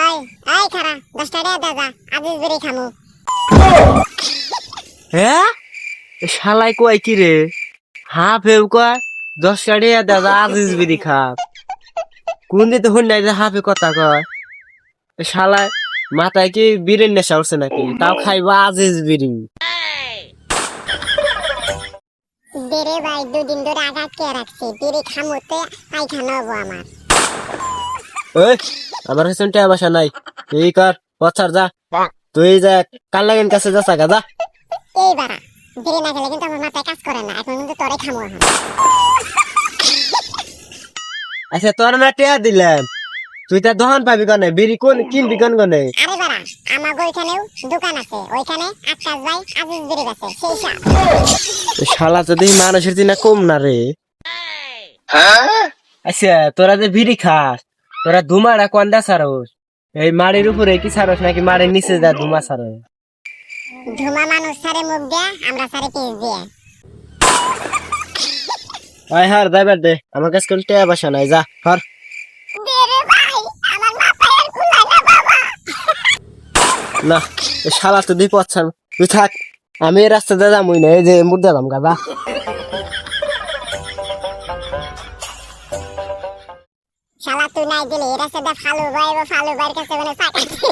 I I খারা 10 টাকা দাদা আজিজ বিড়ি খামু। হ্যাঁ এ শালাই কয় কি রে হাফ হেউ কয় 10 টাকা দাদা আজিজ বিড়ি খাপ কোন দিতে হন নাই যে হাফে কথা কয় এ শালাই মাথায় কি বিড়ির নেশা উঠছে নাকি তাও খাইবা আজিজ বিড়ি দেরে ভাই দুদিন ধরে আঘাত কে রাখছি বিড়ি খামুতে পায়খানা হবো আমার। ওই আমার কাছে টাকা পয়সা নাই তুই কর পছার যা তুই যা কাল লাগেন কাছে যা সাগা যা এই বাড়া বিড়ি না খেলে কিন্তু আমার মাথায় কাজ করে না, এখন কিন্তু তোরে খামু এখন। আচ্ছা তোর না টাকা দিলাম তুই তার দোকান পাবি কনে বিড়ি কোন কিনবি কোন কনে আরে বাড়া আমার ওইখানেও দোকান আছে, ওইখানে আকাশ ভাই আজিজ বিড়ি বেচে সেই সাপ। শালা যদি মানুষের দিনা কম না রে আচ্ছা তোরা যে বিড়ি খাস তোরা ধুমাটা কোনটা সারস এই মাড়ির উপরে কি সারস নাকি মাড়ির নিচে যা ধুমা সারস ধুমা মানুষ সারে মুখ দিয়ে, আমরা সারে পিস দিয়ে। আয় হার যাইবার দে আমার কাছে কোন টাকা পয়সা নাই যা হর দেরে ভাই আমার মাথায় আর কুলাই না বাবা। না এ শালা তো দিই পছান তুই থাক আমি এই রাস্তাতে যামই না এই যে মুখ দিলাম গাদা শালা তুই নাই দিলে এরা সেটা ফালু ভাই বা ফালু ভাইয়ের কাছে মানে চাকাচ্ছি।